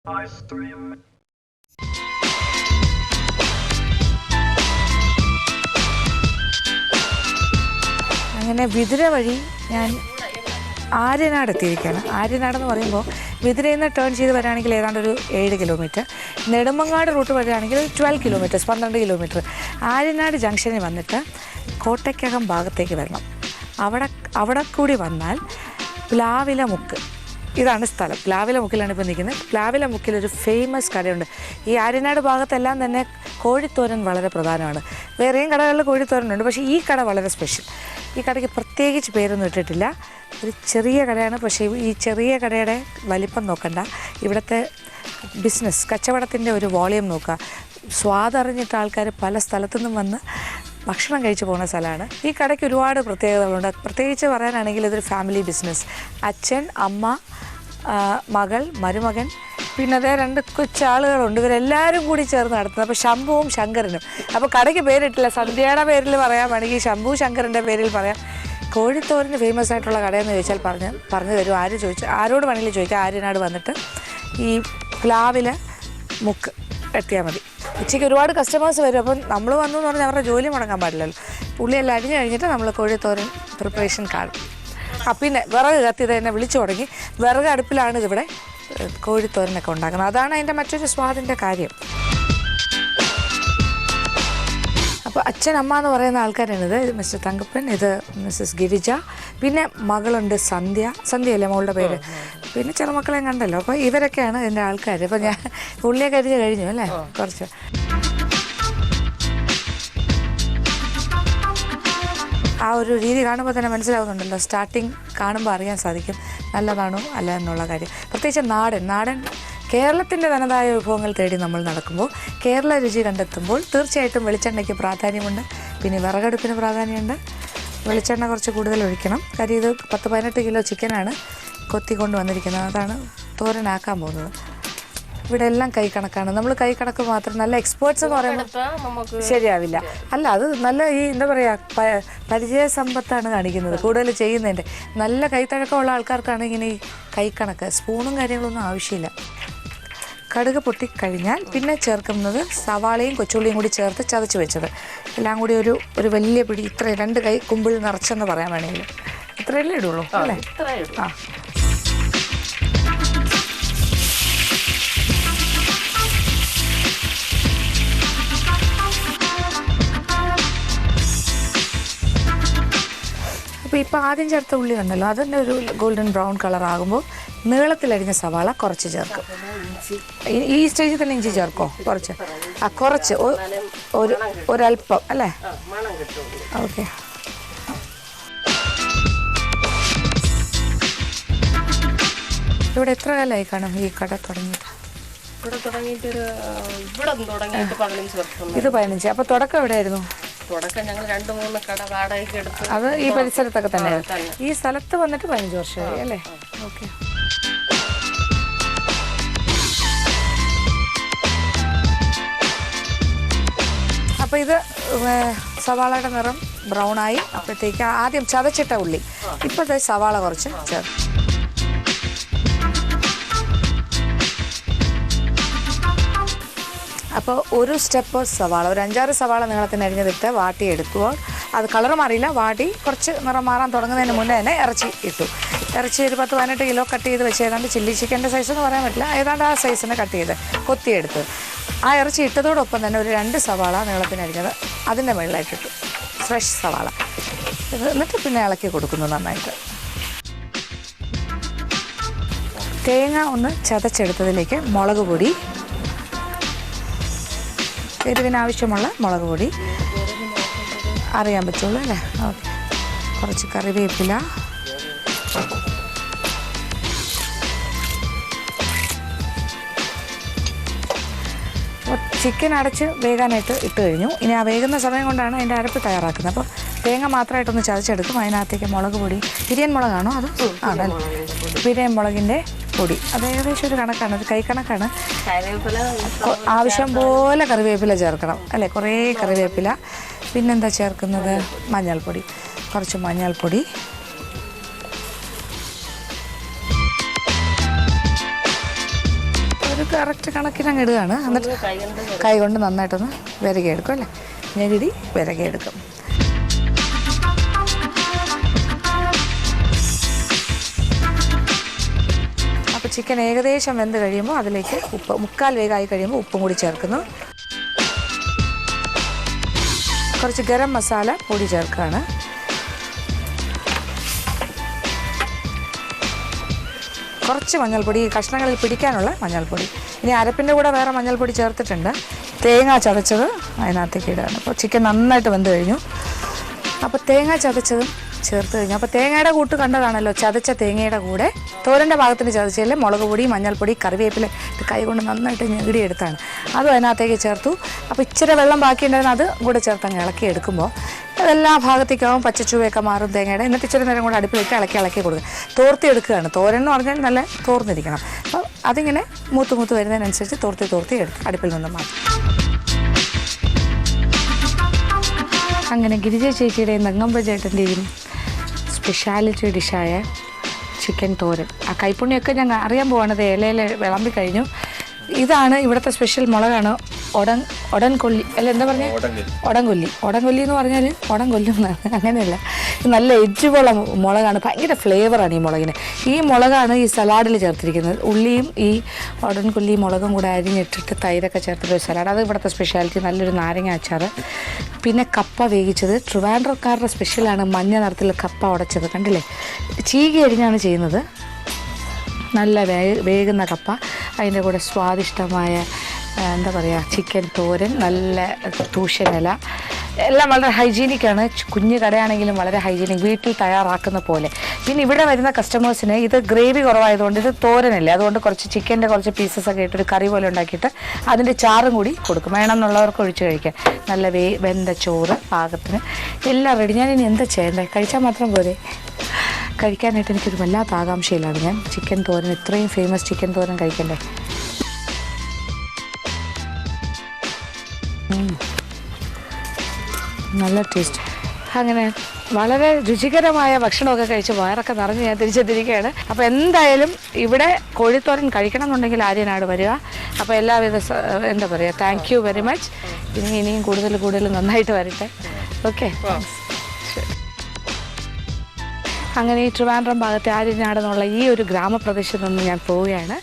അങ്ങനെ വിതുര വഴി ഞാൻ ആര്യനാട് എത്തിയിരിക്കുകയാണ്. ആര്യനാടെന്ന് പറയുമ്പോൾ വിതുരയിൽ നിന്ന് ടേൺ ചെയ്ത് വരികയാണെങ്കിൽ ഏതാണ്ട് ഒരു 7 കിലോമീറ്റർ, നെടുമങ്ങാട് റൂട്ട് വരികയാണെങ്കിൽ 12 കിലോമീറ്റേഴ്സ്, 12 കിലോമീറ്റർ. ആര്യനാട് ജംഗ്ഷനിൽ വന്നിട്ട് കോട്ടയ്ക്കകം ഭാഗത്തേക്ക് വരണം. അവിടെ കൂടി വന്നാൽ പ്ലാവിലമുക്ക്, ഇതാണ് സ്ഥലം. പ്ലാവിലമുക്കിലാണ് ഇപ്പോൾ നിൽക്കുന്നത്. പ്ലാവിലമുക്കിലൊരു ഫേമസ് കടയുണ്ട്. ഈ ആര്യനാട് ഭാഗത്തെല്ലാം തന്നെ കോഴിത്തോരൻ വളരെ പ്രധാനമാണ്. വേറെയും കടകളിൽ കോഴിത്തോരനുണ്ട്, പക്ഷേ ഈ കട വളരെ സ്പെഷ്യൽ. ഈ കടയ്ക്ക് പ്രത്യേകിച്ച് പേരൊന്നും ഇട്ടിട്ടില്ല. ഒരു ചെറിയ കടയാണ്. പക്ഷേ ഈ ചെറിയ കടയുടെ വലിപ്പം നോക്കണ്ട, ഇവിടുത്തെ ബിസിനസ് കച്ചവടത്തിൻ്റെ ഒരു വോളിയം നോക്കുക. സ്വാദറിഞ്ഞിട്ട് ആൾക്കാർ പല സ്ഥലത്തു നിന്നും വന്ന് ഭക്ഷണം കഴിച്ചു പോകുന്ന സ്ഥലമാണ്. ഈ കടയ്ക്ക് ഒരുപാട് പ്രത്യേകതകളുണ്ട്. പ്രത്യേകിച്ച് പറയാനാണെങ്കിൽ ഇതൊരു ഫാമിലി ബിസിനസ്. അച്ഛൻ, അമ്മ, മകൾ, മരുമകൻ, പിന്നെ അതേ 2 കൊച്ചാളുകളുണ്ട്. ഇവരെല്ലാവരും കൂടി ചേർന്ന് നടത്തുന്നത്. അപ്പോൾ ശംഭുവും ശങ്കരനും. അപ്പോൾ കടയ്ക്ക് പേരിട്ടില്ല, സന്ധ്യയുടെ പേരിൽ പറയാൻ വേണമെങ്കിൽ ശംഭു ശങ്കരൻ്റെ പേരിൽ പറയാം. കോഴിത്തോരന് ഫേമസ് ആയിട്ടുള്ള കടയെന്ന് ചോദിച്ചാൽ പറഞ്ഞു തരും. ആരോട് വേണമെങ്കിലും ചോദിക്കാം. ആര്യനാട് വന്നിട്ട് ഈ പ്ലാവിലെ മുക്ക് എത്തിയാൽ മതി. ഉച്ചയ്ക്ക് ഒരുപാട് കസ്റ്റമേഴ്സ് വരും. അപ്പം നമ്മൾ വന്നു എന്ന് പറഞ്ഞാൽ അവരുടെ ജോലി മുടങ്ങാൻ പാടില്ലല്ലോ. ഉള്ളിയെല്ലാം അരിഞ്ഞ് കഴിഞ്ഞിട്ട് നമ്മൾ കോഴിത്തോരൻ പ്രിപ്പറേഷൻ കാണും. പിന്നെ വിറക് കത്തി തന്നെ വിളിച്ചു തുടങ്ങി. വിറക് അടുപ്പിലാണ് ഇതിവിടെ കോഴിത്തോരനൊക്കെ ഉണ്ടാക്കുന്നത്. അതാണ് അതിൻ്റെ മറ്റൊരു സ്വാദിൻ്റെ കാര്യം. അപ്പോൾ അച്ഛൻ, അമ്മ എന്ന് പറയുന്ന ആൾക്കാരാണിത്. ഇത് മിസ്റ്റർ തങ്കപ്പൻ, ഇത് മിസ്സസ് ഗിരിജ, പിന്നെ മകളുണ്ട് സന്ധ്യയല്ലേ മോളുടെ പേര്, പിന്നെ ചെറുമക്കളെയും കണ്ടല്ലോ. അപ്പോൾ ഇവരൊക്കെയാണ് എൻ്റെ ആൾക്കാർ. അപ്പോൾ ഞാൻ ഉള്ളിയൊക്കെ അരിഞ്ഞ് കഴിഞ്ഞു അല്ലേ കുറച്ച്. ആ ഒരു രീതി കാണുമ്പോൾ തന്നെ മനസ്സിലാവുന്നുണ്ടല്ലോ. സ്റ്റാർട്ടിങ് കാണുമ്പോൾ അറിയാൻ സാധിക്കും നല്ലതാണോ അല്ല എന്നുള്ള കാര്യം. പ്രത്യേകിച്ച് നാടൻ കേരളത്തിൻ്റെ തനതായ വിഭവങ്ങൾ തേടി നമ്മൾ നടക്കുമ്പോൾ, കേരള രുചി കണ്ടെത്തുമ്പോൾ തീർച്ചയായിട്ടും വെളിച്ചെണ്ണയ്ക്ക് പ്രാധാന്യമുണ്ട്. പിന്നെ വിറകടുപ്പിന് പ്രാധാന്യമുണ്ട്. വെളിച്ചെണ്ണ കുറച്ച് കൂടുതൽ ഒഴിക്കണം. കാര്യം ഇത് 10-18 കിലോ ചിക്കനാണ് കൊത്തിക്കൊണ്ട് വന്നിരിക്കുന്നത്. അതാണ് തോരനാക്കാൻ പോകുന്നത്. ഇവിടെ എല്ലാം കൈ കണക്കാണ്. നമ്മൾ കൈ കണക്ക് മാത്രം, നല്ല എക്സ്പേർട്സ് എന്ന് പറയുമ്പോൾ ശരിയാവില്ല. അല്ല, അത് നല്ല ഈ എന്താ പറയുക പരിചയ സമ്പത്താണ് കാണിക്കുന്നത് കൂടുതൽ ചെയ്യുന്നതിൻ്റെ. നല്ല കൈത്തഴക്കമുള്ള ആൾക്കാർക്കാണ് ഇങ്ങനെ ഈ കൈ കണക്ക്. സ്പൂണും കാര്യങ്ങളൊന്നും ആവശ്യമില്ല. കടുക് പൊട്ടിക്കഴിഞ്ഞാൽ പിന്നെ ചേർക്കുന്നത് സവാളയും കൊച്ചുള്ളിയും കൂടി ചേർത്ത് ചതച്ച് വെച്ചത്. എല്ലാം കൂടി ഒരു വലിയ പിടി, ഇത്ര 2 കൈ കുമ്പിൾ നിറച്ചെന്ന് പറയാൻ വേണമെങ്കിൽ ഇത്രയല്ലേ ഇടുള്ളൂ അല്ലേ? ആ, അപ്പോൾ ഇപ്പോൾ ആദ്യം ചേർത്ത ഉള്ളി കണ്ടല്ലോ, അതിൻ്റെ ഒരു ഗോൾഡൻ ബ്രൗൺ കളർ ആകുമ്പോൾ നീളത്തിലരിഞ്ഞ സവാള കുറച്ച് ചേർക്കും. ഈ സ്റ്റേജിൽ തന്നെ ഇഞ്ചി ചേർക്കോ? കുറച്ച് ഒരല്പം അല്ലേ? ഓക്കെ. ഇവിടെ എത്ര കാലമായി കാണും ഈ കട തുടങ്ങിയിട്ട്? ഇത് 15. അപ്പോൾ തുടക്കം എവിടെയായിരുന്നു? ഞങ്ങൾ 2-3 കട വാടകയ്ക്ക് എടുത്തു. അത് ഈ പരിസരത്തൊക്കെ തന്നെയായിരുന്നു. ഈ സ്ഥലത്ത് വന്നിട്ട് 15 വർഷമായി അല്ലേ? ഓക്കെ. അപ്പോൾ ഇത് സവാളയുടെ നിറം ബ്രൗണായി. അപ്പോഴത്തേക്ക് ആദ്യം ചതച്ചിട്ട ഉള്ളി, ഇപ്പോഴത്തെ സവാള കുറച്ച് ചേർത്ത്. അപ്പോൾ ഒരു സ്റ്റെപ്പ് സവാള, ഒരു 5-6 സവാള നീളത്തിന് അരിഞ്ഞതിട്ട് വാട്ടിയെടുക്കുമ്പോൾ അത് കളർ മാറിയില്ല. വാടി കുറച്ച് നിറം മാറാൻ തുടങ്ങുന്നതിന് മുന്നേ തന്നെ ഇറച്ചി ഇട്ടു. ഇറച്ചി ഒരു 10-18 കിലോ കട്ട് ചെയ്ത് വെച്ച്, ഏതാണ്ട് ചില്ലി ചിക്കൻ്റെ സൈസ് എന്ന് പറയാൻ പറ്റില്ല, ഏതാണ്ട് ആ സൈസിന് കട്ട് ചെയ്ത് കൊത്തിയെടുത്ത് ആ ഇറച്ചി ഇട്ടതോടൊപ്പം തന്നെ ഒരു 2 സവാള നീളത്തിന് അരിഞ്ഞത് അതിൻ്റെ മുകളിലായിട്ടിട്ടു. ഫ്രഷ് സവാള. എന്നിട്ട് പിന്നെ ഇളക്കി കൊടുക്കുന്നു നന്നായിട്ട്. തേങ്ങ ഒന്ന് ചതച്ചെടുത്തതിലേക്ക് മുളക് പൊടി, എരിവിനാവശ്യമുള്ള മുളക് പൊടി അറിയാൻ പറ്റുള്ളൂ അല്ലേ? ഓക്കെ. കുറച്ച് കറിവേപ്പില, ചിക്കൻ അടച്ച് വേകാനായിട്ട് ഇട്ട് കഴിഞ്ഞു. ഇനി ആ വേകുന്ന സമയം കൊണ്ടാണ് അതിൻ്റെ അരപ്പ് തയ്യാറാക്കുന്നത്. അപ്പോൾ തേങ്ങ മാത്രമായിട്ടൊന്ന് ചതച്ചെടുക്കും. അതിനകത്തേക്ക് മുളക് പൊടി, പിരിയൻ മുളകാണോ അത്? ആണല്ലേ, പിരിയൻ മുളകിൻ്റെ പൊടി. അത് ഏകദേശം ഒരു കണക്കാണ്, ഒരു കൈ കണക്കാണ്. ആവശ്യം പോലെ കറിവേപ്പില ചേർക്കണം അല്ലേ? കുറേ കറിവേപ്പില. പിന്നെന്താ ചേർക്കുന്നത്? മഞ്ഞൾപ്പൊടി, കുറച്ച് മഞ്ഞൾപ്പൊടി, ഒരു കറക്റ്റ് കണക്കിന് അങ്ങ് ഇടുകയാണ്. എന്നിട്ട് കൈ കൊണ്ട് നന്നായിട്ടൊന്ന് വിരകിയെടുക്കും അല്ലേ, ഞെകിടി വിരകിയെടുക്കും. അപ്പോൾ ചിക്കൻ ഏകദേശം വെന്ത് കഴിയുമ്പോൾ അതിലേക്ക് ഉപ്പ്, 3/4 വേഗമായി കഴിയുമ്പോൾ ഉപ്പും കൂടി ചേർക്കുന്നു. കുറച്ച് ഗരം മസാല പൊടി ചേർക്കുകയാണ്. കുറച്ച് മഞ്ഞൾപ്പൊടി, കഷ്ണങ്ങളിൽ പിടിക്കാനുള്ള മഞ്ഞൾപ്പൊടി. ഇനി അരപ്പിൻ്റെ കൂടെ വേറെ മഞ്ഞൾപ്പൊടി ചേർത്തിട്ടുണ്ട്. തേങ്ങ ചതച്ചത് അതിനകത്തേക്ക് ഇടുകയാണ്. അപ്പോൾ ചിക്കൻ നന്നായിട്ട് വെന്ത് കഴിഞ്ഞു. അപ്പോൾ തേങ്ങ ചതച്ചതും ചേർത്ത് കഴിഞ്ഞു. അപ്പോൾ തേങ്ങയുടെ കൂട്ട് കണ്ടതാണല്ലോ, ചതച്ച തേങ്ങയുടെ കൂടെ തോരൻ്റെ ഭാഗത്തിന് ചതച്ചതിൽ മുളക് പൊടി, മഞ്ഞൾപ്പൊടി, കറിവേപ്പില കൈ കൊണ്ട് നന്നായിട്ട് ഞെകിടിയെടുത്താണ്. അതും അതിനകത്തേക്ക് ചേർത്തു. അപ്പോൾ ഇച്ചിരി വെള്ളം ബാക്കിയുണ്ടായിരുന്നു, അത് കൂടെ ചേർത്ത് അങ്ങ് ഇളക്കി എടുക്കുമ്പോൾ അതെല്ലാ ഭാഗത്തേക്കാവും പച്ചച്ചുവയൊക്കെ മാറും തേങ്ങയുടെ. എന്നിട്ട് ഇച്ചിരി നേരം കൂടെ അടുപ്പിലിട്ട് ഇളക്കി കൊടുക്കുക. തോർത്തി എടുക്കുകയാണ്. തോരൻ എന്ന് പറഞ്ഞാൽ നല്ല തോർന്നിരിക്കണം. അപ്പോൾ അതിങ്ങനെ മൂത്ത് വരുന്നതിനനുസരിച്ച് തോർത്തി എടുത്ത് അടുപ്പിൽ നിന്ന് മാറ്റും. അങ്ങനെ ഗിരിജ ചേച്ചിയുടെയും നെങ്ങമ്പ ചേട്ടൻ്റെയും സ്പെഷ്യാലിറ്റി ഡിഷായ ചിക്കൻ തോരൻ, ആ കൈപ്പുണ്യൊക്കെ ഞങ്ങൾ അറിയാൻ പോവാണത്. ഇലയിൽ വിളമ്പി കഴിഞ്ഞു. ഇതാണ് ഇവിടുത്തെ സ്പെഷ്യൽ മുളകാണ്. ഒടൻകൊല്ലി അല്ല, എന്താ പറഞ്ഞാൽ ഒടൻകൊല്ലി എന്ന് പറഞ്ഞാൽ ഒടൻകൊല്ലും എന്നാണ്, അങ്ങനെയല്ല. നല്ല എരിവുള്ള മുളകാണ്, ഭയങ്കര ഫ്ലേവറാണ് ഈ മുളകിന്. ഈ മുളകാണ് ഈ സലാഡിൽ ചേർത്തിരിക്കുന്നത്. ഉള്ളിയും ഈ ഒടൻകൊല്ലി മുളകും കൂടെ അരിഞ്ഞിട്ടിട്ട് തൈരൊക്കെ ചേർത്തിട്ടൊരു സലാഡ്, അത് ഇവിടുത്തെ സ്പെഷ്യാലിറ്റി. നല്ലൊരു നാരങ്ങ അച്ചാർ, പിന്നെ കപ്പ വേവിച്ചത്. ട്രിവാൻഡ്രക്കാരുടെ സ്പെഷ്യലാണ് മഞ്ഞ നിറത്തിൽ കപ്പ ഉടച്ചത്, കണ്ടില്ലേ? ചീകി അരിഞ്ഞാണ് ചെയ്യുന്നത്. നല്ല വേകുന്ന കപ്പ, അതിൻ്റെ കൂടെ സ്വാദിഷ്ടമായ എന്താ പറയുക ചിക്കൻ തോരൻ, നല്ല തൂഷനില, എല്ലാം വളരെ ഹൈജീനിക്കാണ്. കുഞ്ഞു കടയാണെങ്കിലും വളരെ ഹൈജീനിക്, വീട്ടിൽ തയ്യാറാക്കുന്ന പോലെ. പിന്നെ ഇവിടെ വരുന്ന കസ്റ്റമേഴ്സിന് ഇത് ഗ്രേവി കുറവായതുകൊണ്ട് ഇത് തോരനല്ലേ, അതുകൊണ്ട് കുറച്ച് ചിക്കൻ്റെ കുറച്ച് പീസസൊക്കെ ഇട്ടൊരു കറി പോലെ ഉണ്ടാക്കിയിട്ട് അതിൻ്റെ ചാറും കൂടി കൊടുക്കും. വേണമെന്നുള്ളവർക്ക് ഒഴിച്ച് കഴിക്കാൻ. നല്ല വെന്ത ചോറ് പാകത്തിന് എല്ലാം റെഡി. ഞാനിനി എന്താ ചെയ്യേണ്ടത്? കഴിച്ചാൽ മാത്രം പോരെ? കഴിക്കാനായിട്ട് എനിക്കൊരു വല്ലാത്ത ആകാംക്ഷയിലാണ് ഞാൻ. ചിക്കൻ തോരൻ, ഇത്രയും ഫേമസ് ചിക്കൻ തോരൻ കഴിക്കണ്ടേ? നല്ല ടേസ്റ്റ്. അങ്ങനെ വളരെ രുചികരമായ ഭക്ഷണമൊക്കെ കഴിച്ച് വയറൊക്കെ നിറഞ്ഞ് ഞാൻ തിരിച്ചെത്തിരിക്കുകയാണ്. അപ്പോൾ എന്തായാലും ഇവിടെ കോഴിത്തോരൻ കഴിക്കണം എന്നുണ്ടെങ്കിൽ ആര്യനാട് വരിക. അപ്പോൾ എല്ലാവിധ എന്താ പറയുക, താങ്ക് യു വെരി മച്ച്. ഇനിയും കൂടുതൽ നന്നായിട്ട് വരട്ടെ. ഓക്കെ, അങ്ങനെ ഈ ട്രിവാൻഡ്രം ഭാഗത്തെ ആര്യനാടെന്നുള്ള ഈ ഒരു ഗ്രാമപ്രദേശത്ത് നിന്ന് ഞാൻ പോവുകയാണ്.